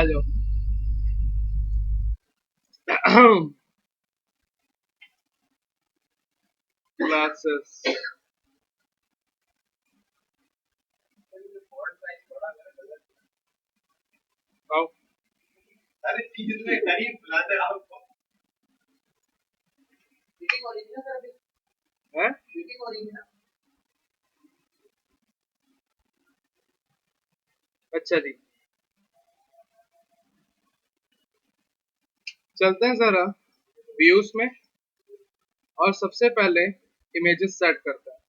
आ जाओ। क्लासेस आओ। अरे चीज में करीब बुलाते आपको है। अच्छा जी, चलते हैं जरा व्यूज में और सबसे पहले इमेजेस सेट करते हैं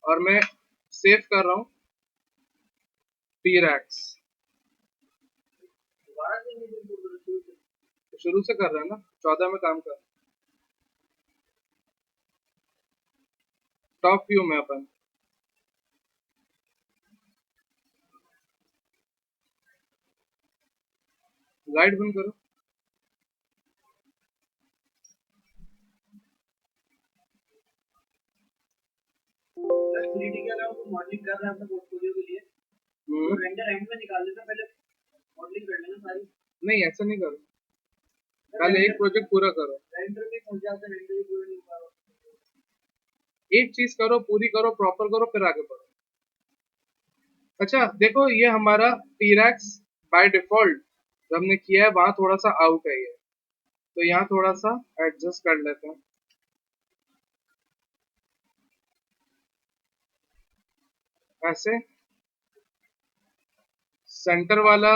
और मैं सेव कर रहा हूँ T-Rex। शुरू से कर रहे हैं ना, 14 में काम कर। टॉप व्यू में अपन लाइट बंद करो। मॉडलिंग कर रहे हैं अपने पोर्टफोलियो के लिए, तो रेंडर एंड में निकाल देना, पहले मॉडलिंग कर लेना सारी। नहीं ऐसा नहीं करो, पहले एक प्रोजेक्ट पूरा करो। रेंडर में फंस जाते हैं, रेंडर भी पूरा नहीं करो। एक चीज करो, पूरी करो, प्रॉपर करो, फिर आगे बढ़ो। अच्छा देखो, ये हमारा T-Rex बाय डिफॉल्ट जो हमने किया है वहां थोड़ा सा आउट है ये, तो यहाँ थोड़ा सा एडजस्ट कर लेते हैं ऐसे। सेंटर वाला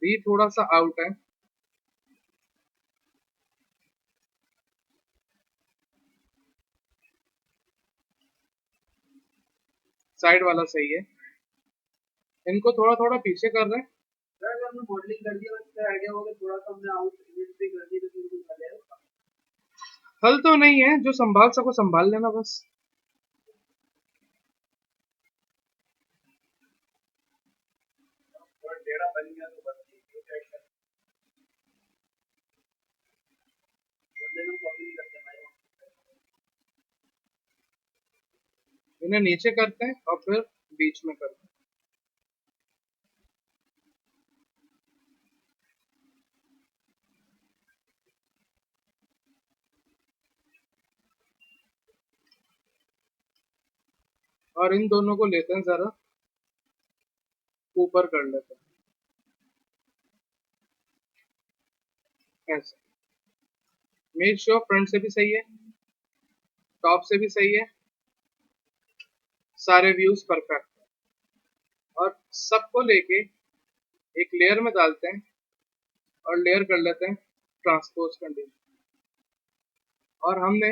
भी थोड़ा सा आउट है, साइड वाला सही है। इनको थोड़ा थोड़ा पीछे कर रहे हैं। अगर हमने मॉडलिंग कर दिया, उसका आइडिया होगा, थोड़ा सा हमने आउट इमेज पे कर दी तो फिर कुछ आ जाएगा। हल तो नहीं है, जो संभाल सको संभाल लेना बस। इन्हें नीचे करते हैं और फिर बीच में करते हैं। और इन दोनों को लेते हैं जरा ऊपर कर लेते हैं ऐसे। मेक श्योर फ्रंट से भी सही है, टॉप से भी सही है, सारे व्यूज परफेक्ट है। और सबको लेके एक लेयर में डालते हैं और लेयर कर लेते हैं ट्रांसपोज कंडीशन। और हमने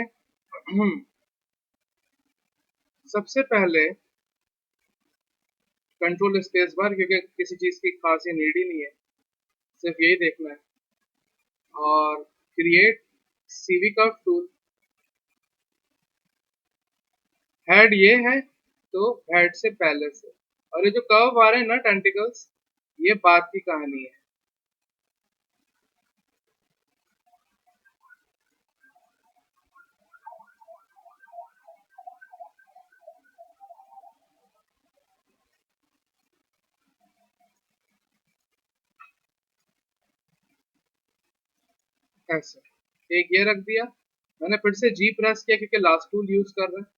सबसे पहले कंट्रोल स्पेस बार, क्योंकि किसी चीज की खास ही नीड ही नहीं है, सिर्फ यही देखना है। और create CV curve tool, head ये है तो हेड से पहले से, और ये जो कर्व आ रहे हैं ना टेंटिकल्स, ये बात की कहानी है। ऐसे एक ये रख दिया, मैंने फिर से जी प्रेस किया क्योंकि लास्ट टूल यूज कर रहे हैं।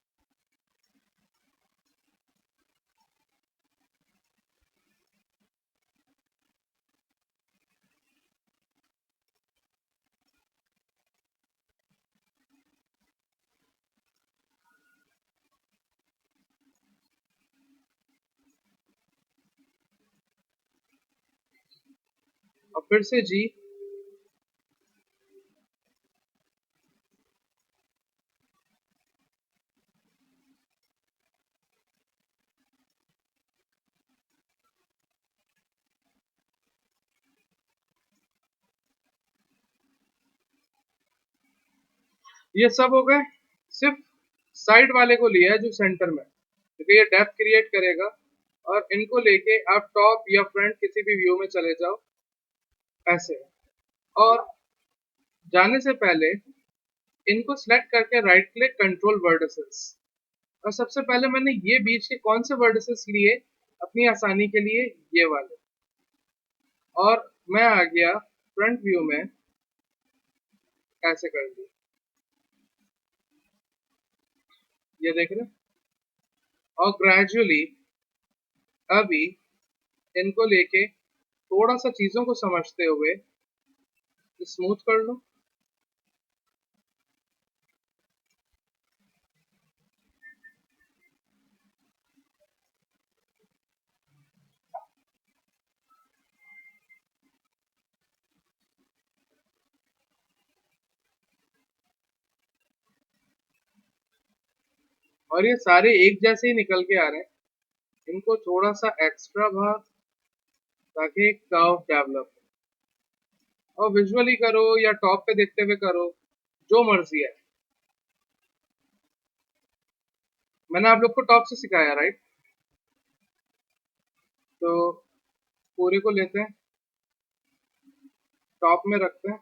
और फिर से जी, ये सब हो गए। सिर्फ साइड वाले को लिया है जो सेंटर में, क्योंकि ये डेप्थ क्रिएट करेगा। और इनको लेके आप टॉप या फ्रंट किसी भी व्यू में चले जाओ ऐसे। और जाने से पहले इनको सिलेक्ट करके राइट क्लिक कंट्रोल वर्टिसेस, और सबसे पहले मैंने ये बीच के कौन से वर्टिसेस लिए अपनी आसानी के लिए, ये वाले। और मैं आ गया फ्रंट व्यू में, ऐसे कर दिया, ये देख रहे हो? और ग्रेजुअली अभी इनको लेके थोड़ा सा चीजों को समझते हुए स्मूथ कर लो। और ये सारे एक जैसे ही निकल के आ रहे हैं, इनको थोड़ा सा एक्स्ट्रा भाग, ताकि एक कर्व डेवलप हो। और विजुअली करो या टॉप पे देखते हुए करो, जो मर्जी है। मैंने आप लोग को टॉप से सिखाया, राइट? तो पूरे को लेते हैं, टॉप में रखते हैं।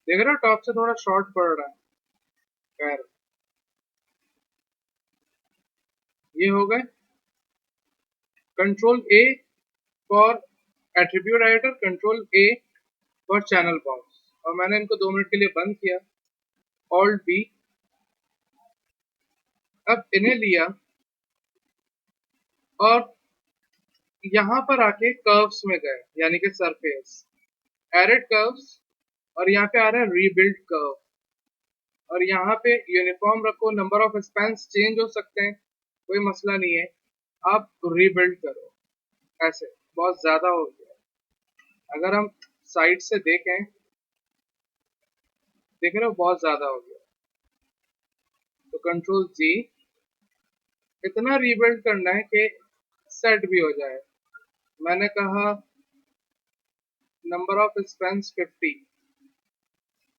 देख रहे हो, टॉप से थोड़ा शॉर्ट पड़ रहा है पैर। ये हो गए control A for attribute editor, control A for channel box. और मैंने इनको 2 मिनट के लिए बंद किया, ऑल्ट बी। अब इन्हें लिया और यहाँ पर आके कर्व्स में गए, यानी कि सरफेस, एडिट कर्व्स, और यहाँ पे आ रहा है रीबिल्ड कर्व। और यहाँ पे यूनिफॉर्म रखो, नंबर ऑफ स्पैन्स चेंज हो सकते हैं, कोई मसला नहीं है। आप रीबिल्ड करो, ऐसे बहुत ज्यादा हो गया। अगर हम साइड से देखें, देख रहे हो, बहुत ज्यादा हो गया। तो कंट्रोल जी, इतना रीबिल्ड करना है कि सेट भी हो जाए। मैंने कहा नंबर ऑफ स्पैन्स 50।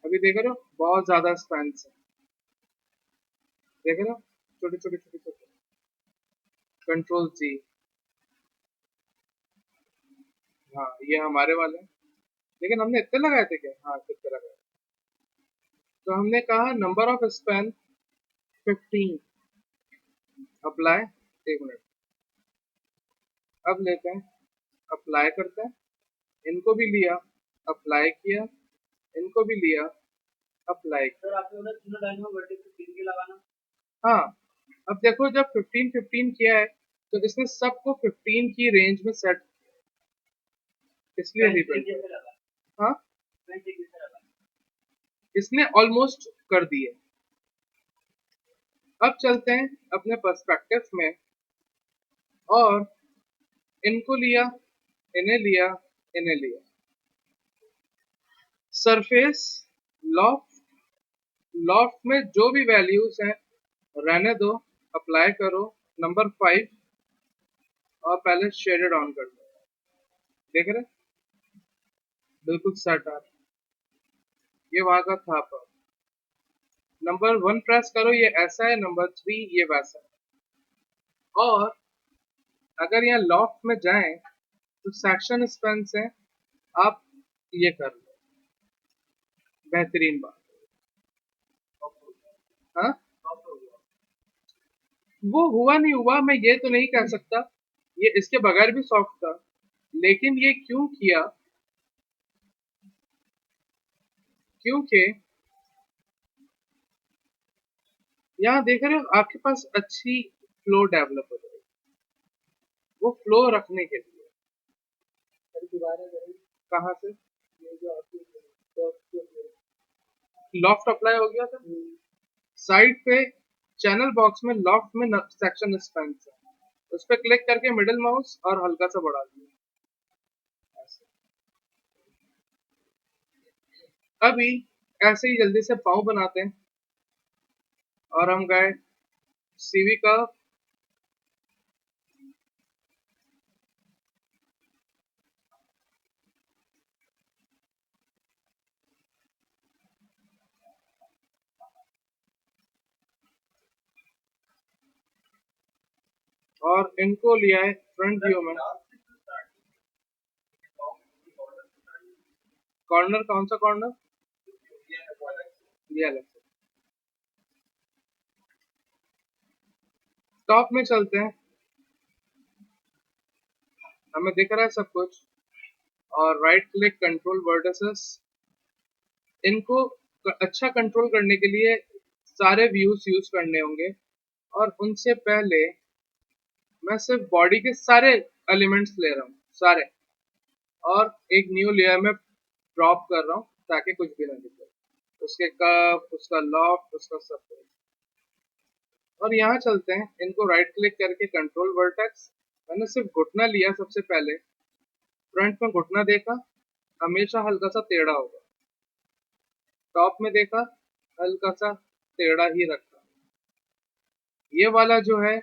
अभी देख रहे हो, बहुत ज्यादा स्पैन्स है, देख रहे हो, छोटे छोटे छोटे छोटे। कंट्रोल जी, हाँ ये हमारे वाले हैं। लेकिन हमने इतने लगाए थे क्या? हाँ कितने लगाए। तो हमने कहा number of span 15, apply. 1 minute, अब लेते हैं, अप्लाई करते हैं। इनको भी लिया, अप्लाई किया, इनको भी लिया, अप्लाई किया। सर आपने उधर तीनों लाइन में वर्टिकल 15 के लगाना। हाँ, अब देखो, जब 15 15 किया है, तो इसने सबको 15 की रेंज में सेट, इसलिए रिबिल्ड। हाँ, इसने ऑलमोस्ट कर दिए। अब चलते हैं अपने पर्सपेक्टिव में, और इनको लिया, इन्हें लिया, इन्हें लिया। सरफेस, लॉफ्ट, लॉफ्ट में जो भी वैल्यूज हैं रहने दो, अप्लाई करो, नंबर 5, और पहले शेडेड ऑन कर दो। देख रहे, बिल्कुल सेट आ रहा है। ये वहां का था पर नंबर 1 प्रेस करो, ये ऐसा है, नंबर 3 ये वैसा है। और अगर यहाँ लॉफ्ट में जाएं, तो सेक्शन स्पेन से आप ये कर लो, बेहतरीन बात। हाँ, वो हुआ नहीं हुआ मैं ये तो नहीं कह सकता, ये इसके बगैर भी सॉफ्ट था। लेकिन ये क्यों किया? क्योंकि यहाँ देख रहे हो, आपके पास अच्छी फ्लो डेवलप हो जाएगी, वो फ्लो रखने के लिए। कहाँ से? लॉफ्ट अप्लाई हो गया था साइड पे, चैनल बॉक्स में लॉफ्ट में सेक्शन स्पेन है, उस पर क्लिक करके मिडिल माउस और हल्का सा बढ़ा दिया। अभी ऐसे ही जल्दी से पाँव बनाते हैं, और हम गए सीवी का, और इनको लिया है फ्रंट व्यू में। कॉर्नर कौन सा कॉर्नर? ये अलग से। टॉप में चलते हैं, हमें दिख रहा है सब कुछ। और राइट क्लिक कंट्रोल वर्टिसेस, इनको अच्छा कंट्रोल करने के लिए सारे व्यूज यूज करने होंगे। और उनसे पहले मैं सिर्फ बॉडी के सारे एलिमेंट्स ले रहा हूँ, सारे। और एक न्यू लेयर में ड्रॉप कर रहा हूँ ताकि कुछ भी ना दिखे, उसके कर्व, उसका लॉफ्ट, उसका सब कुछ। और यहाँ चलते हैं, इनको राइट क्लिक करके कंट्रोल वर्टेक्स। मैंने सिर्फ घुटना लिया सबसे पहले, फ्रंट में घुटना देखा, हमेशा हल्का सा टेढ़ा होगा। टॉप में देखा, हल्का सा टेढ़ा ही रखा। ये वाला जो है,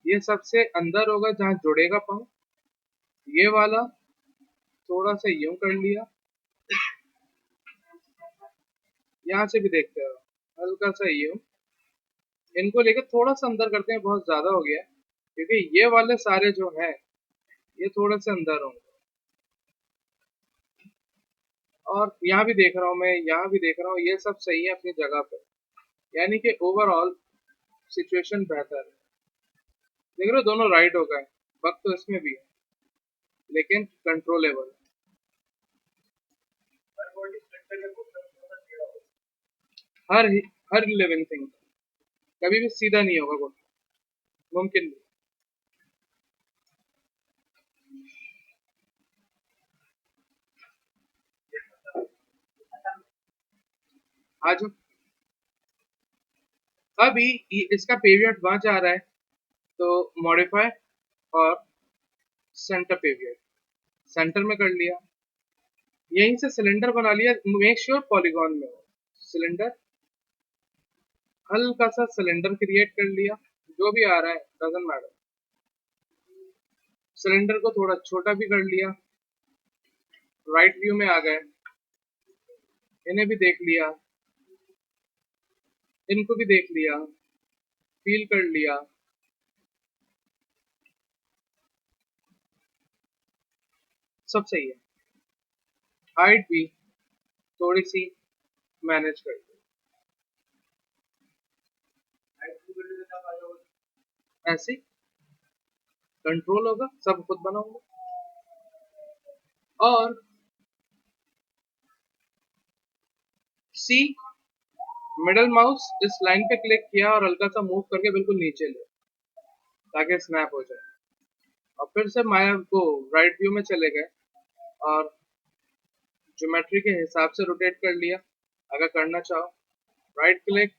ये सबसे अंदर होगा जहाँ जुड़ेगा पाँव। ये वाला थोड़ा सा यूं कर लिया, यहाँ से भी देखते हो, हल्का सा यूं। इनको लेकर थोड़ा सा अंदर करते हैं, बहुत ज्यादा हो गया क्योंकि ये वाले सारे जो है ये थोड़े से अंदर होंगे। और यहाँ भी देख रहा हूँ मैं, यहाँ भी देख रहा हूँ, ये सब सही है अपनी जगह पे, यानी कि ओवरऑल सिचुएशन बेहतर है। देख रहे हो, दोनों राइट हो गए, वक्त तो इसमें भी है लेकिन कंट्रोलेबल। हर हर लिविंग थिंग कभी भी सीधा नहीं होगा कुछ, मुमकिन नहीं। आज अभी इसका पीरियड वहां जा रहा है, तो मॉडिफाई और सेंटर पीरियड, सेंटर में कर लिया। यहीं से सिलेंडर बना लिया, मेक श्योर पॉलीगॉन में हो सिलेंडर। हल्का सा सिलेंडर क्रिएट कर लिया, जो भी आ रहा है डजंट मैटर। सिलेंडर को थोड़ा छोटा भी कर लिया, राइट व्यू में आ गए, इन्हें भी देख लिया, इनको भी देख लिया, फील कर लिया। सब सही है। हाइट भी थोड़ी सी मैनेज कर दी, ऐसे कंट्रोल होगा, सब खुद बनाऊंगा। और सी, मिडल माउस इस लाइन पे क्लिक किया और हल्का सा मूव करके बिल्कुल नीचे ले, ताकि स्नैप हो जाए। और फिर से माया को राइट व्यू में चले गए और ज्योमेट्री के हिसाब से रोटेट कर लिया। अगर करना चाहो राइट क्लिक,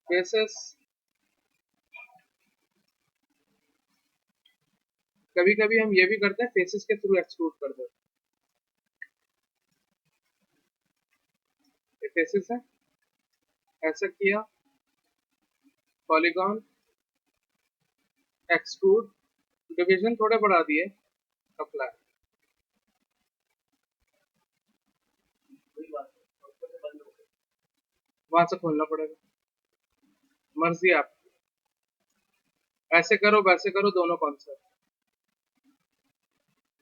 फेसेस। कभी कभी हम ये भी करते हैं, फेसेस के थ्रू एक्सट्रूड कर देते हैं। फेसेस है, ऐसा किया, पॉलीगॉन, एक्सट्रूड, डिवीजन थोड़े बढ़ा दिए, अप्लाई। वहां से खोलना पड़ेगा, मर्जी आप, ऐसे करो वैसे करो, दोनों कॉन्सेप्ट।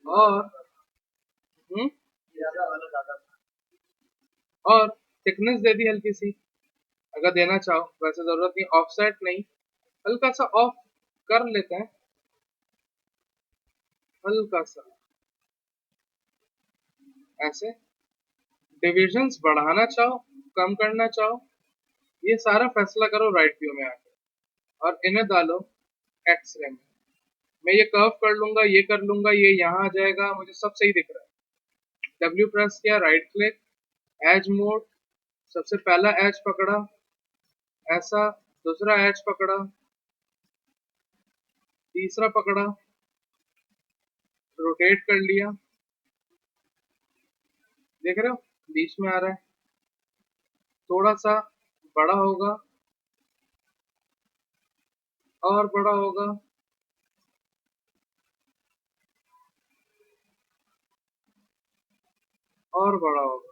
और हम्म और थिकनेस दे दी हल्की सी, अगर देना चाहो, वैसे जरूरत नहीं, ऑफ सेट नहीं, हल्का सा ऑफ कर लेते हैं, हल्का सा ऐसे। डिविजन्स बढ़ाना चाहो, कम करना चाहो, ये सारा फैसला करो राइट व्यू में आके, और इन्हें डालो एक्स रे में। मैं ये कर्व कर लूंगा, ये कर लूंगा, ये यहाँ आ जाएगा, मुझे सब सही दिख रहा है। डब्ल्यू प्रेस किया, राइट क्लिक, एज मोड, सबसे पहला एज पकड़ा, ऐसा, दूसरा एज पकड़ा, तीसरा पकड़ा, रोटेट कर लिया। देख रहे हो, बीच में आ रहा है, थोड़ा सा बड़ा होगा, और बड़ा होगा, और बड़ा होगा।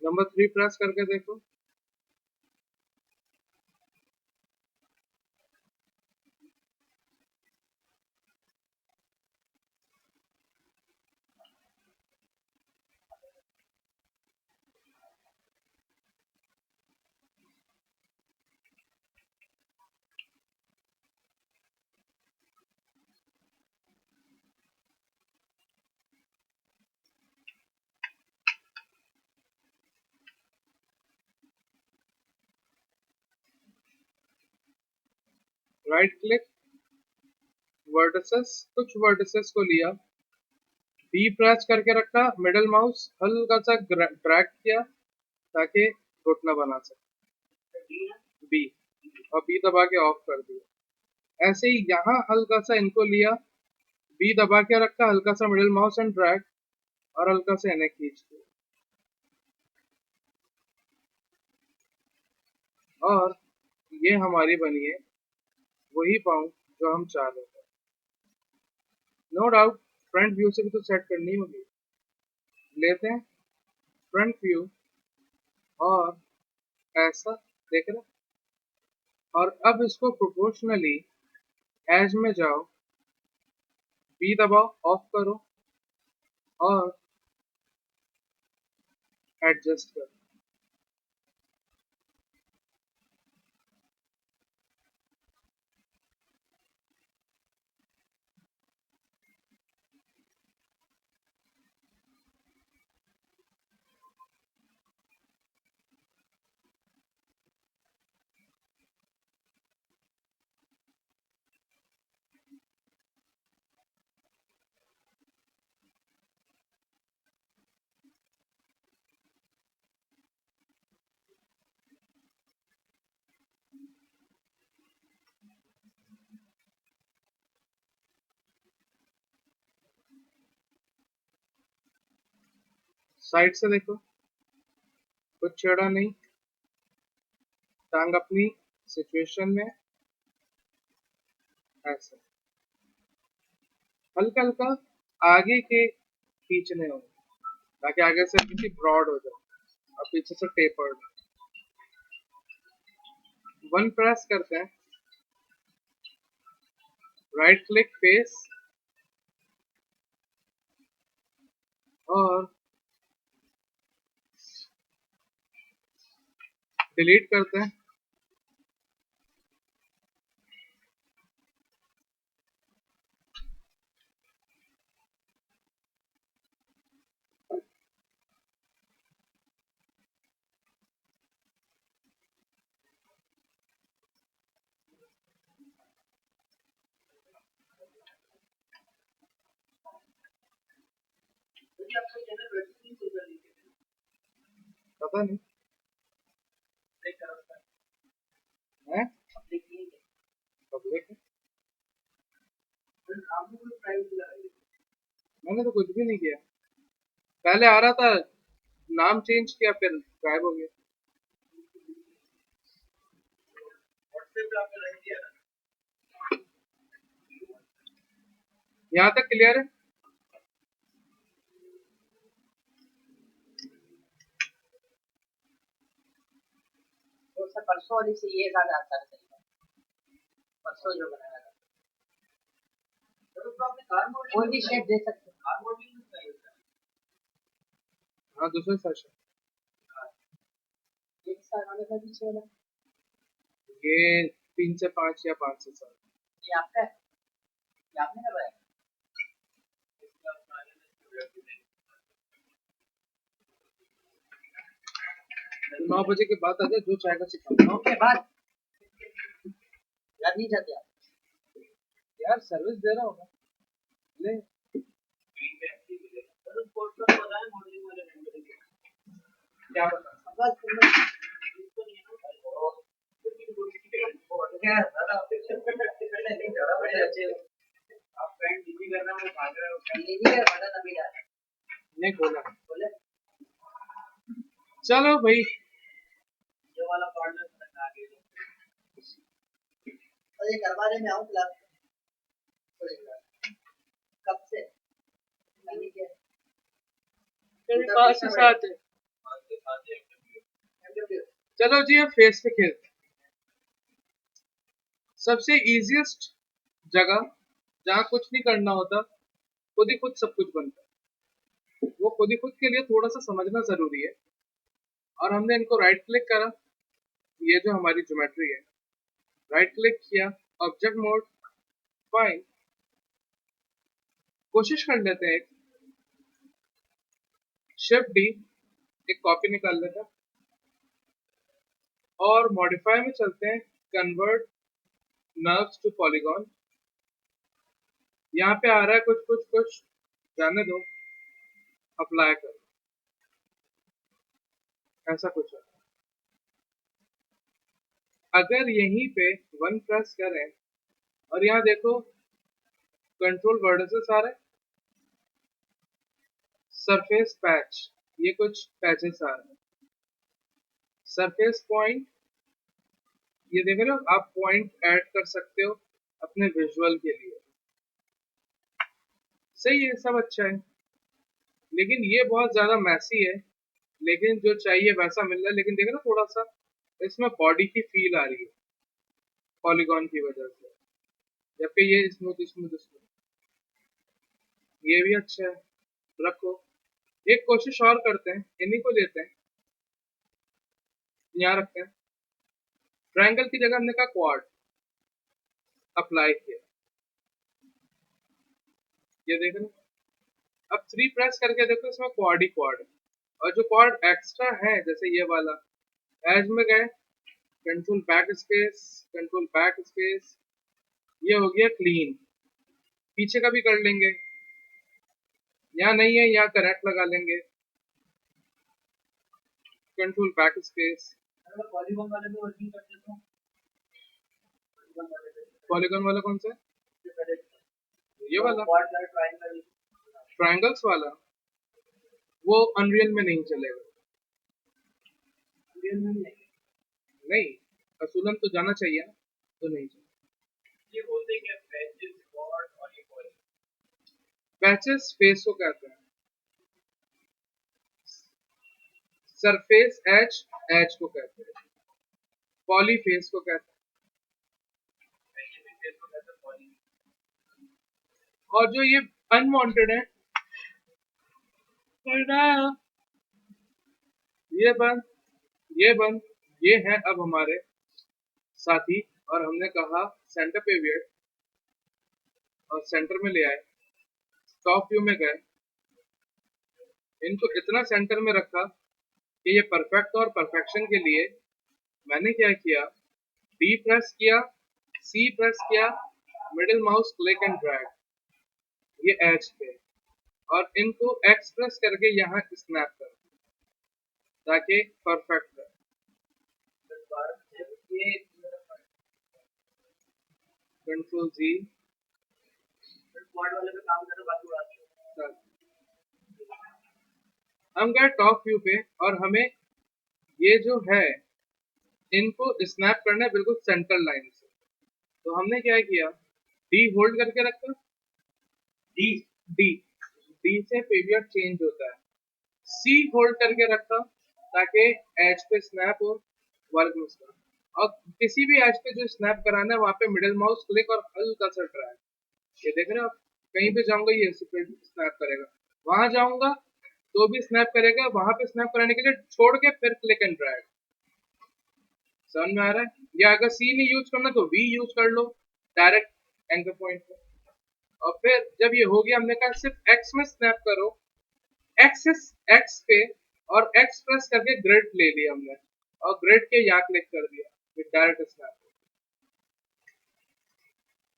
नंबर 3 प्रेस करके देखो। राइट क्लिक, वर्टिसेस, कुछ वर्टिसेस को लिया, बी प्रेस करके रखा, मिडल माउस हल्का सा ड्रैग किया ताकि घुटना बना सके, बी, और बी दबा के ऑफ कर दिया। ऐसे ही यहाँ हल्का सा इनको लिया, बी दबा के रखा, हल्का सा मिडिल माउस एंड ड्रैग, और हल्का सा इन्हें खींच दिया, और ये हमारी बनी है वही पाउं जो हम चाह रहे थे। नो डाउट फ्रंट व्यू से भी तो सेट करनी होगी। लेते हैं फ्रंट व्यू, और ऐसा देख रहे, और अब इसको प्रोपोर्शनली एज में जाओ, बी दबाओ, ऑफ करो, और एडजस्ट करो। साइड से देखो, कुछ छेड़ा नहीं, टांग अपनी सिचुएशन में, ऐसे हल्का हल्का आगे के खींचने हो ताकि आगे से किसी ब्रॉड हो जाए और पीछे से टेपर्ड। वन प्रेस करते हैं, राइट क्लिक फेस, और डिलीट करते हैं। पता नहीं है, पब्लिक है, मैंने तो कुछ भी नहीं किया। पहले आ रहा था, नाम चेंज किया, फिर गायब हो गया। यहाँ तक क्लियर है। तो सर परसों वाली से ये ज्यादा आता है, परसों जो बनाया था तो आपने कार मॉडल कोई भी शेप दे सकते हैं, कार मॉडल चाहिए होता है। हाँ, दूसरा सेशन एक साल वाले का पीछे वाला ये 3 से 5 या 5 से 7। ये आपका है, ये आपने करवाया? 9 बजे के बाद आ जाए, जो चाहेगा सिखा। 9 के बाद यार नहीं जाते आप? यार सर्विस दे रहा होगा, ले। क्या बता नहीं खोला, चलो भाई। ये वाला पार्टनर लगा के तो ये करवाने में आऊं क्लास कब से मेरे पास ही साथ है। चलो जी अब फेस पे खेलते हैं। सबसे इजीएस्ट जगह जहाँ कुछ नहीं करना होता, खुद ही खुद सब कुछ बनता है। वो खुद ही खुद के लिए थोड़ा सा समझना जरूरी है। और हमने इनको राइट क्लिक करा, ये जो हमारी ज्योमेट्री है, राइट क्लिक किया, ऑब्जेक्ट मोड, फाइन, कोशिश कर लेते हैं। शिफ्ट डी, एक कॉपी निकाल लेते हैं और मॉडिफाई में चलते हैं, कन्वर्ट नर्व्स टू पॉलीगॉन। यहाँ पे आ रहा है कुछ कुछ कुछ, जाने दो, अप्लाई करो, ऐसा कुछ है। अगर यहीं पे वन प्रेस करें और यहाँ देखो कंट्रोल वर्टिसेस आ रहे हैं, सरफेस पैच, ये कुछ पैचेस आ रहे हैं, सरफेस पॉइंट, ये देख रहे हो आप, पॉइंट ऐड कर सकते हो अपने विजुअल के लिए। सही है, सब अच्छा है, लेकिन ये बहुत ज्यादा मैसी है। लेकिन जो चाहिए वैसा मिल रहा है, लेकिन देख रहे हो थोड़ा सा इसमें बॉडी की फील आ रही है पॉलीगॉन की वजह से, जबकि ये स्मूथ स्मूथ स्मूथ, ये भी अच्छा है, रखो। एक कोशिश और करते हैं, इन्हीं को लेते हैं, यहाँ रखते हैं, ट्रायंगल की जगह हमने कहा क्वाड, अप्लाई किया, ये देख रहे हो। अब 3 प्रेस करके देखो, इसमें क्वाड ही क्वाड है। और जो क्वाड एक्स्ट्रा है, जैसे ये वाला, एज में गए, control back space, control back space, ये हो गया क्लीन। पीछे का भी कर लेंगे, यहाँ नहीं है यहाँ करेक्ट लगा लेंगे, कंट्रोल बैक स्पेस। पॉलीगॉन वाले भी वर्किंग कर देता हूँ। पॉलीगॉन वाला कौन सा है? ये वाला ट्रायंगल, ट्रायंगल्स वाला, वो अनरियल में नहीं चलेगा। रियल में नहीं। नहीं, असूलन तो जाना चाहिए ना, तो नहीं चाहिए। ये बोलते हैं कि पैचेस, क्वाड और ये पॉली, पैचेस फेस को कहते हैं, सरफेस एज, एज को कहते हैं, पॉली फेस को कहते ये भी फेस को कहते हैं पॉली। हैं। और जो ये अनवांटेड है, ये बंद, ये बंद, ये है अब हमारे साथी। और हमने कहा सेंटर पे वेट, और सेंटर में ले आए, टॉप व्यू में गए, इनको इतना सेंटर में रखा कि ये परफेक्ट, और परफेक्शन के लिए मैंने क्या किया, डी प्रेस किया, सी प्रेस किया, middle mouse click and drag, ये एज पे, और इनको एक्स प्रेस करके यहाँ स्नैप कर, ताकि परफेक्ट है। ये कंट्रोल जी, क्वाड वाले पे काम करने बाकी उड़ा दिया। हम गए टॉप व्यू पे, और हमें ये जो है इनको स्नैप करना है बिल्कुल सेंटर लाइन से। तो हमने क्या किया, डी होल्ड करके रखा, डी डी डी से पीरियड चेंज होता है, सी होल्ड करके रखा ताकि एज पे स्नैप हो, वर्क में स्नैप। और किसी भी एज पे जो स्नैप कराना है, वहां पे मिडिल माउस क्लिक और हल्का सा ड्रैग, ये देख रहे हो आप, कहीं पे जाऊंगा ये स्नैप करेगा, वहां जाऊंगा तो भी स्नैप करेगा, वहां पे स्नैप कराने के लिए छोड़ के फिर क्लिक एंड ड्रैग। समझ में आ रहा है? या अगर सी नहीं यूज करना तो वी यूज कर लो, डायरेक्ट एंकर पॉइंट पे। और फिर जब ये हो गया, हमने कहा सिर्फ एक्स में स्नैप करो, एक्सेस एक्स पे, और एक्स प्रेस करके ग्रिड ले लिया हमने, और ग्रिड के यहाँ क्लिक कर दिया, फिर डायरेक्ट स्नैप,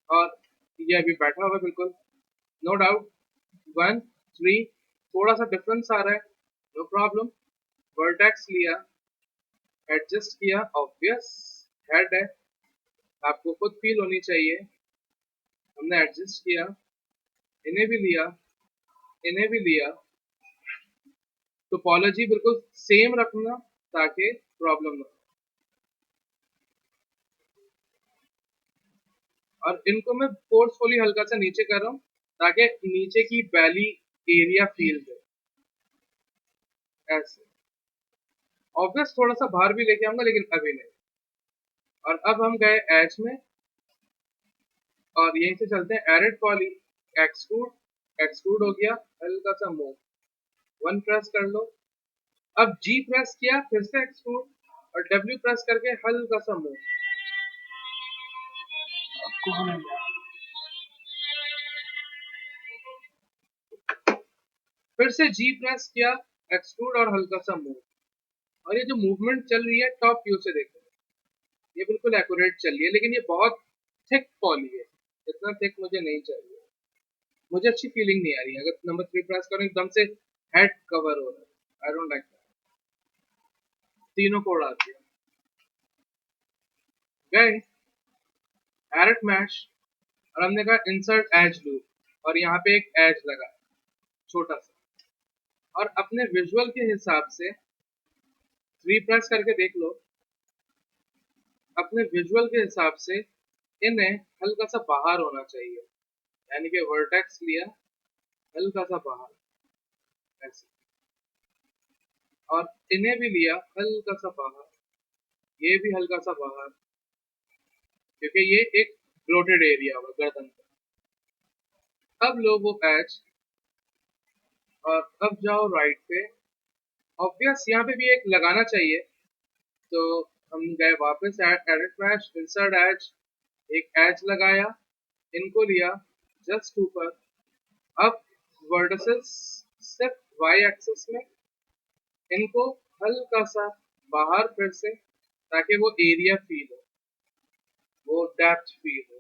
और ये अभी बैठा हुआ बिल्कुल, नो डाउट। 1 3, थोड़ा सा डिफरेंस आ रहा है, नो प्रॉब्लम। वर्टेक्स लिया, एडजस्ट किया, ऑब्वियस हेड है, आपको खुद फील होनी चाहिए, हमने एडजस्ट किया, इन्हें भी लिया, इन्हें भी लिया। टोपोलॉजी बिल्कुल सेम रखना ताकि प्रॉब्लम ना हो। और इनको मैं फोर्सफुली हल्का सा नीचे कर रहा हूँ ताकि नीचे की वैली एरिया फील हो, ऐसे। ऑब्वियस थोड़ा सा बाहर भी लेके आऊंगा लेकिन अभी नहीं। और अब हम गए एच में और यहीं से चलते हैं एरिड पॉली एक्सट्रूड। एक्सट्रूड हो गया, हल्का सा मूव, वन प्रेस कर लो। अब जी प्रेस किया, फिर से एक्सट्रूड और डब्ल्यू प्रेस करके हल्का सा मूव। फिर से जी प्रेस किया, एक्सट्रूड और हल्का सा मूव। और ये जो मूवमेंट चल रही है टॉप व्यू से देखो, ये बिल्कुल एक्यूरेट चल रही है, लेकिन ये बहुत थिक पॉली है, इतना थिक मुझे नहीं चाहिए, मुझे अच्छी फीलिंग नहीं आ रही है। अगर नंबर 3 प्रेस करूं एकदम से हेड कवर हो रहा है, आई डोंट लाइक दैट, तीनों को उड़ा दिया। गए एरट मैश और हमने कहा इंसर्ट एज लूप और यहाँ पे एक एज लगा छोटा सा, और अपने विजुअल के हिसाब से 3 प्रेस करके देख लो। अपने विजुअल के हिसाब से इन्हें हल्का सा बाहर होना चाहिए, यानी कि वर्टेक्स लिया हल्का सा बाहर ऐसे, और इन्हें भी लिया हल्का सा बाहर, ये भी हल्का सा बाहर, क्योंकि ये एक ब्लोटेड एरिया होगा गर्दन का। अब लो वो एज और अब जाओ राइट पे। ऑब्वियस यहाँ पे भी एक लगाना चाहिए, तो हम गए वापस एडिट मैच इंसर्ट एज, एक एज लगाया, इनको लिया जस्ट ऊपर। अब वर्टिसेस सिर्फ वाई एक्सिस में, इनको हल्का सा बाहर फिर से, ताकि वो एरिया फील हो, वो डेप्थ फील हो।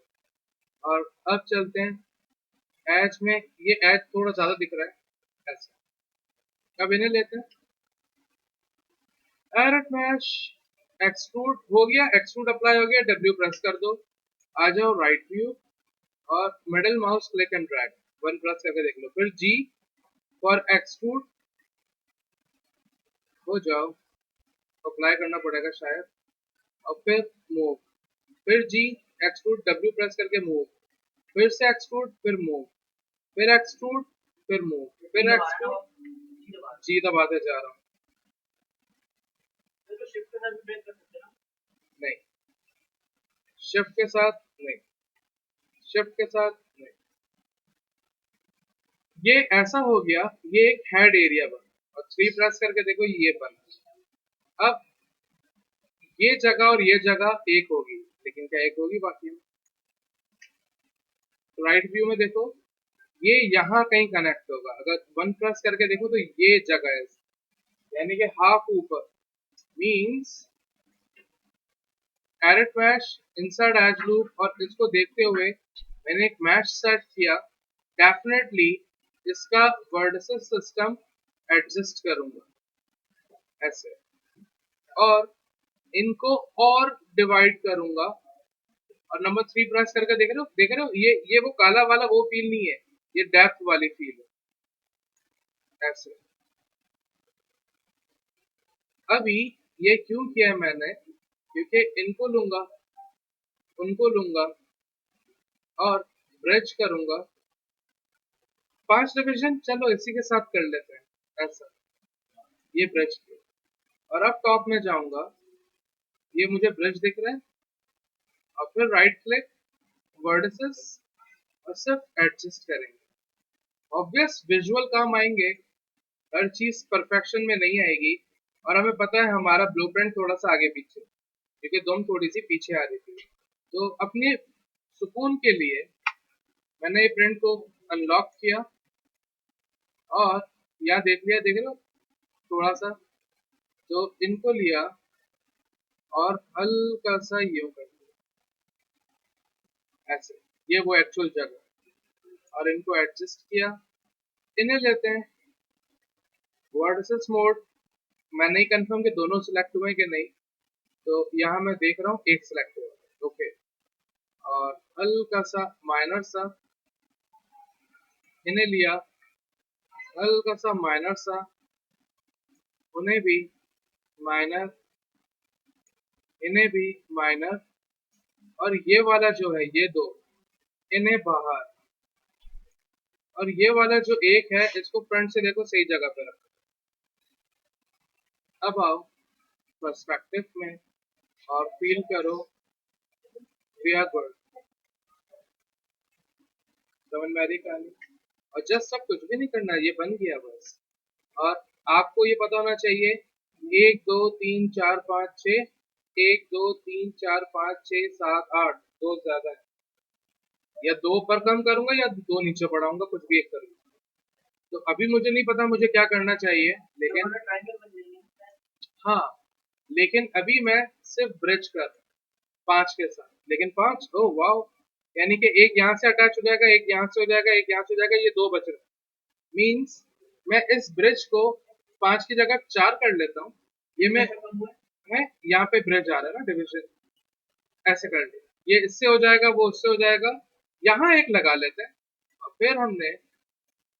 और अब चलते हैं एज में, ये एज थोड़ा ज्यादा दिख रहा है ऐसा। अब इन्हें लेते हैं एडिट मैच, एक्सट्रूड हो गया, एक्सट्रूड अप्लाई हो गया, डब्ल्यू प्रेस कर दो, आ जाओ राइट व्यू और middle mouse click and drag, one press करके देख लो, फिर जी फॉर एक्सट्रूड हो जाओ, अप्लाई करना पड़ेगा शायद, और फिर मूव, फिर जी एक्सट्रूड डब्ल्यू प्रेस करके मूव, फिर से एक्सट्रूड फिर मूव, फिर एक्सट्रूड फिर मूव, फिर एक्सट्रूड जी दबाते जा रहा हूँ। नहीं, शिफ्ट के साथ नहीं, शिफ्ट के साथ नहीं, ये ऐसा हो गया, ये एक हेड एरिया बना, और 3 प्रेस करके देखो ये बना। अब ये जगह और ये जगह एक होगी, लेकिन क्या एक होगी बाकी में? राइट व्यू में देखो, ये यहाँ कहीं कनेक्ट होगा, अगर वन प्रेस करके देखो तो ये जगह है, यानी कि हाफ ऊपर, means edit mesh insert edge loop, और इसको देखते हुए मैंने एक मैश सेट किया, डेफिनेटली इसका वर्टिसेस सिस्टम एडजस्ट करूंगा ऐसे, और इनको और डिवाइड करूंगा, और नंबर 3 प्रेस करके देख रहे हो, ये वो काला वाला वो फील नहीं है, ये डेप्थ वाली फील है ऐसे। अभी ये क्यों किया है मैंने, क्योंकि इनको लूंगा, उनको लूंगा और ब्रिज करूंगा 5 डिवीजन, चलो इसी के साथ कर लेते हैं ऐसा, ये ब्रिज किया। और अब टॉप में जाऊंगा, ये मुझे ब्रिज दिख रहा है, और फिर राइट क्लिक वर्टिसेस और सिर्फ एडजस्ट करेंगे। ऑब्वियस विजुअल काम आएंगे, हर चीज परफेक्शन में नहीं आएगी, और हमें पता है हमारा ब्लूप्रिंट थोड़ा सा आगे पीछे, क्योंकि तुम थोड़ी सी पीछे आ रही थी, तो अपने सुकून के लिए मैंने ये प्रिंट को अनलॉक किया, और यहाँ देख रहे हो थोड़ा सा, तो इनको लिया और हल्का सा यूं कर दिया ऐसे, ये वो एक्चुअल जगह, और इनको एडजस्ट किया। इन्हें लेते हैं वर्टिसेस मोड, मैं नहीं कंफर्म कि दोनों सिलेक्ट हुए कि नहीं, तो यहाँ मैं देख रहा हूँ एक सिलेक्ट हुआ, ओके, और हल्का सा माइनर सा इन्हें लिया, हल्का सा माइनर सा, उन्हें भी माइनर, इन्हें भी माइनर, और ये वाला जो है ये दो, इन्हें बाहर, और ये वाला जो एक है इसको फ्रंट से देखो सही जगह पे रखो। अब आओ पर्सपेक्टिव में और फील करो वी आर गुड। समझ में आ रही कहानी? और जस्ट सब कुछ भी नहीं करना, ये बन गया बस। और आपको ये पता होना चाहिए 1 2 3 4 5 6, 1 2 3 4 5 6 7 8, दो ज्यादा है, या दो पर कम करूंगा या दो नीचे बढ़ाऊंगा, कुछ भी एक करूंगा। तो अभी मुझे नहीं पता मुझे क्या करना चाहिए, लेकिन हाँ, लेकिन अभी मैं सिर्फ ब्रिज कर 5 के साथ, लेकिन 5, ओ वाओ, यानी कि एक यहाँ से अटैच हो जाएगा, एक यहाँ से हो जाएगा, एक यहाँ से हो जाएगा, ये दो बच रहे। मीन्स मैं इस ब्रिज को 5 की जगह 4 कर लेता हूँ। ये मैं यहाँ पे ब्रिज आ रहा है ना, डिविजन ऐसे कर लिया, ये इससे हो जाएगा, वो उससे हो जाएगा, यहाँ एक लगा लेते हैं। और फिर हमने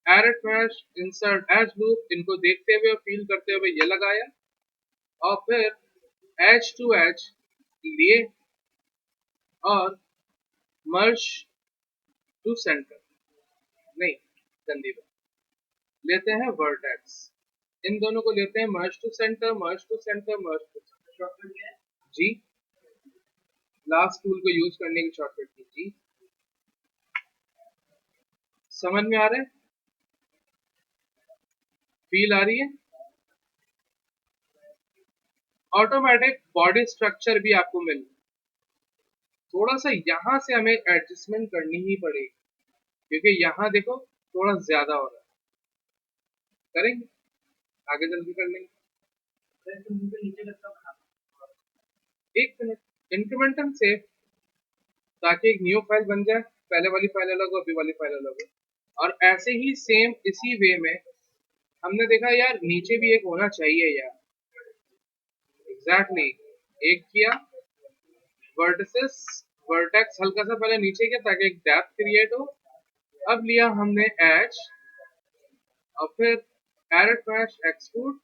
edit mesh insert edge loop, इनको देखते हुए और फील करते हुए ये लगाया, और फिर एज टू एज लिए और मर्ज टू सेंटर, नहीं गंदी बात, लेते हैं वर्टेक्स, इन दोनों को लेते हैं merge to centre, merge to centre, merge to centre. जी, लास्ट टूल को यूज करने की शॉर्टकट की जी। समझ में आ रहा है? फील आ रही है? ऑटोमेटिक बॉडी स्ट्रक्चर भी आपको मिल, थोड़ा सा यहाँ से हमें एडजस्टमेंट करनी ही पड़ेगी, क्योंकि यहाँ देखो थोड़ा ज्यादा हो रहा है। करेंगे आगे जल्दी कर लेंगे। एक मिनट, इंक्रीमेंटल सेव, ताकि एक न्यू फाइल बन जाए, पहले वाली फाइल अलग हो, अभी वाली फाइल अलग हो। और ऐसे ही सेम इसी वे में हमने देखा यार नीचे भी एक होना चाहिए यार, एग्जैक्टली एक किया, वर्टिसेस वर्टेक्स हल्का सा पहले नीचे किया ताकि एक डेप्थ क्रिएट हो। अब लिया हमने एज, और फिर एरेट मैश एक्सट्रूड,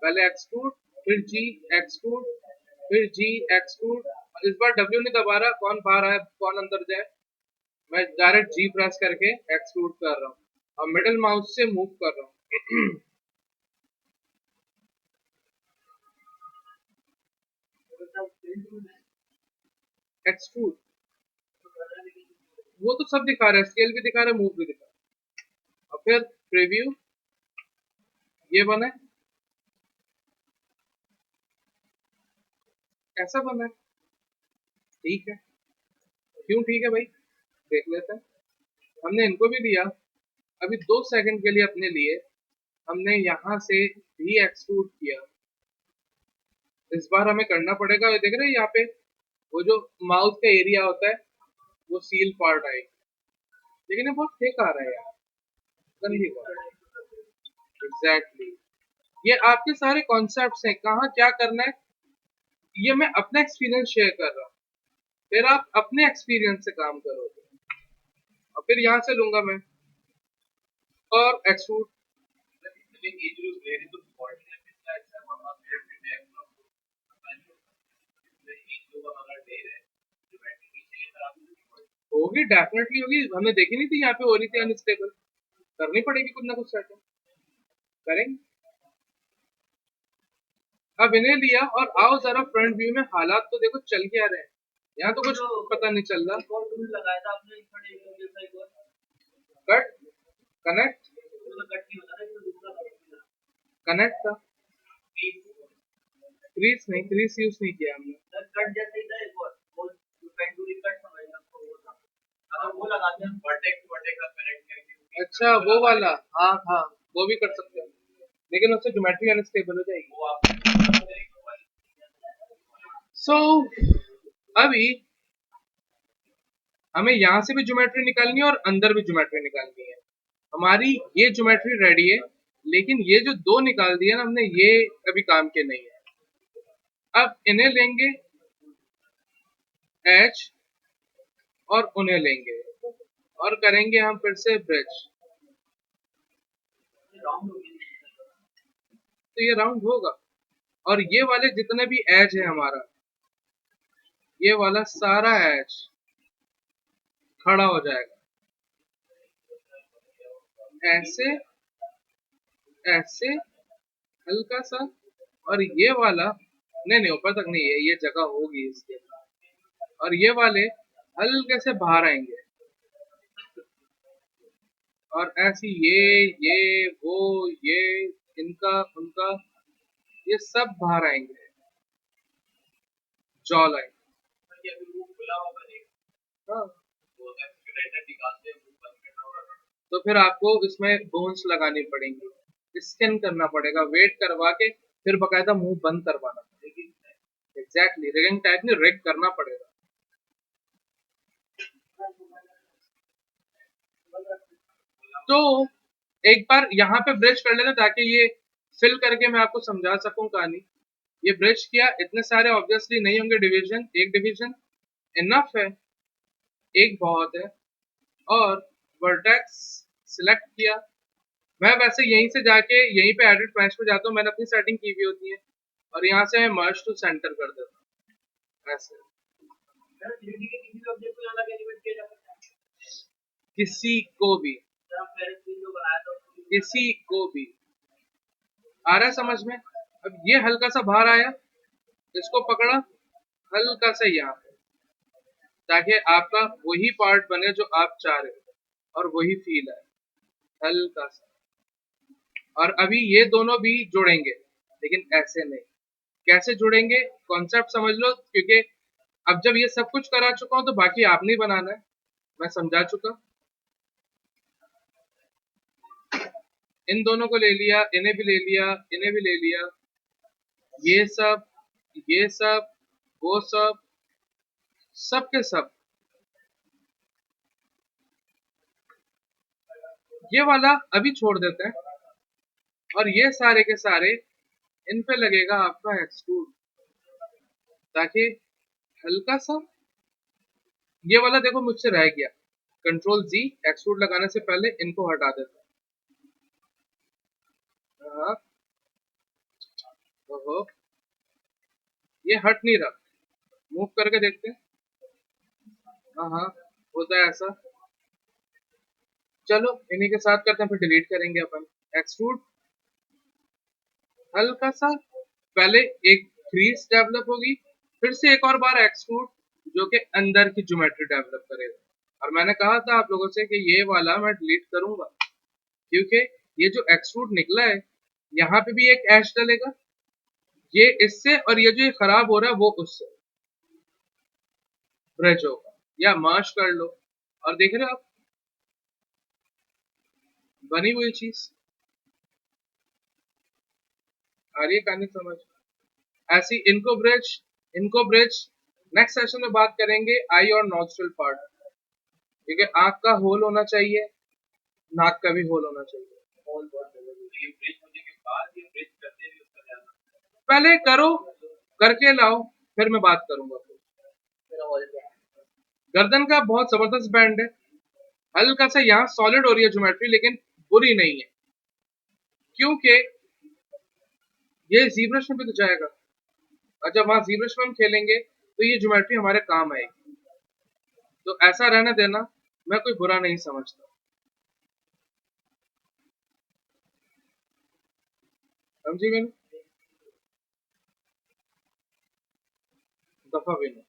पहले एक्सट्रूड, फिर जी एक्सट्रूड, फिर जी एक्सट्रूड। इस बार डब्ल्यू नहीं दबा रहा, कौन बाहर आए कौन अंदर जाए, मैं डायरेक्ट जी प्रेस करके एक्सट्रूड कर रहा हूँ और मिडिल माउस से मूव कर रहा हूँ। एक्सट्रूड वो तो सब दिखा रहा है, स्केल भी दिखा रहा है, मूव भी दिखा रहा है। और फिर प्रीव्यू, ये बना है, ऐसा बना है, ठीक है। क्यों ठीक है भाई, देख लेते हैं। हमने इनको भी लिया, अभी 2 सेकंड के लिए अपने लिए हमने यहाँ से भी एक्सट्रूड किया। इस बार हमें करना पड़ेगा, देख रहे हैं यहाँ पे वो जो माउस का एरिया होता है वो सील पार्ट आएगी, लेकिन ये बहुत थिक आ रहा है यार, गंदी बात। एग्जैक्टली, ये आपके सारे कॉन्सेप्ट्स हैं, कहाँ क्या करना है, ये मैं अपना एक्सपीरियंस शेयर कर रहा हूँ, फिर आप अपने एक्सपीरियंस से काम करोगे। और फिर यहाँ से लूंगा मैं और एक्सट्रूड, होगी डेफिनेटली होगी, हमने देखी नहीं थी यहाँ पे हो रही थी अनस्टेबल, करनी पड़ेगी कुछ ना कुछ सेटिंग, करेंगे। अब इन्हें लिया और आओ जरा फ्रंट व्यू में, हालात तो देखो चल क्या रहे हैं, यहाँ तो कुछ पता नहीं चल रहा। कट, कनेक्ट, कनेक्ट था, क्रीज नहीं, क्रीज यूज नहीं किया हमने। अच्छा वो वाला, हाँ हाँ वो भी कर सकते हैं, लेकिन उससे ज्योमेट्री अनस्टेबल हो जाएगी। सो अभी हमें यहाँ से भी ज्योमेट्री निकालनी है और अंदर भी ज्योमेट्री निकालनी है। हमारी ये ज्योमेट्री रेडी है, लेकिन ये जो दो निकाल दिए ना हमने, ये अभी काम के नहीं है। अब इन्हें लेंगे एच और उन्हें लेंगे और करेंगे हम फिर से ब्रिज, तो ये राउंड होगा। और ये वाले जितने भी एज है हमारा, ये वाला सारा एज खड़ा हो जाएगा ऐसे ऐसे हल्का सा, और ये वाला नहीं नहीं, ऊपर तक नहीं है, ये जगह होगी इसके, और ये वाले हल्के से बाहर आएंगे, और ऐसी ये वो ये इनका उनका ये सब बाहर आएंगे, जॉ लाइन। हाँ, तो फिर आपको इसमें बोन्स लगानी पड़ेंगी, स्कैन करना पड़ेगा, वेट करवा के फिर बकायदा मुंह बंद करवाना पड़ेगा। एग्जैक्टली, रिगिंग टाइप में रिग करना पड़ेगा। तो एक बार यहाँ पे ब्रिज कर लेते ताकि ये फिल करके मैं आपको समझा सकूं कहानी। ये ब्रिज किया, इतने सारे ऑब्वियसली नहीं होंगे डिवीजन, एक डिवीजन इनफ है, एक बहुत है, और वर्टेक्स सिलेक्ट किया। मैं वैसे यहीं से जाके यहीं पे एडिट मैच पे जाता हूँ, मैंने अपनी सेटिंग की हुई होती है, और यहाँ से मैं मर्ज टू सेंटर कर देता हूँ ऐसे। किसी को भी, किसी को भी आ रहा है समझ में। अब ये हल्का सा बाहर आया, इसको पकड़ा हल्का सा यहाँ पे, ताकि आपका वही पार्ट बने जो आप चाह रहे हो और वही फील है, हल्का सा। और अभी ये दोनों भी जुड़ेंगे, लेकिन ऐसे नहीं। कैसे जुड़ेंगे कॉन्सेप्ट समझ लो, क्योंकि अब जब ये सब कुछ करा चुका हूं तो बाकी आप नहीं बनाना है, मैं समझा चुका। इन दोनों को ले लिया, इन्हें भी ले लिया, इन्हें भी ले लिया, ये सब, ये सब, वो सब, सब के सब। ये वाला अभी छोड़ देते हैं, और ये सारे के सारे इन पे लगेगा आपका एक्सट्रूड, ताकि हल्का सा ये वाला देखो मुझसे रह गया, कंट्रोल जी, एक्सट्रूड लगाने से पहले इनको हटा देता हूं। हाँ, ओहो, ये हट नहीं रहा, मूव करके देखते हैं। हाँ हाँ, होता है ऐसा। चलो इन्हीं के साथ करते हैं, फिर डिलीट करेंगे अपन। एक्सट्रूड, हल्का सा, पहले एक क्रीज डेवलप होगी, फिर से एक और बार एक्सट्रूड, जो कि अंदर की ज्योमेट्री डेवलप करेगा। और मैंने कहा था आप लोगों से कि ये वाला मैं डिलीट करूंगा, क्योंकि ये जो एक्सट्रूड निकला है, यहाँ पे भी एक एश डलेगा, ये इससे, और ये जो ये खराब हो रहा है वो उससे ब्रिज होगा, या मर्ज कर लो, और देख रहे हो आप बनी हुई चीज। आ रही है कहानी समझ। ऐसी इनको ब्रिज नेक्स्ट सेशन में बात करेंगे आई और नॉस्ट्रल पार्ट, क्योंकि आंख का होल होना चाहिए, नाक का भी होल होना चाहिए। पहले करो, करके लाओ, फिर मैं बात करूंगा। गर्दन का बहुत जबरदस्त बैंड है, हल्का सा यहाँ सॉलिड हो रही है ज्योमेट्री, लेकिन बुरी नहीं है, क्योंकि ये जीब्रश में भी तो जाएगा, और जब वहां जीब्रश में हम खेलेंगे तो ये ज्योमेट्री हमारे काम आएगी। तो ऐसा रहने देना, मैं कोई बुरा नहीं समझता। समझी गई? दफा भी नहीं।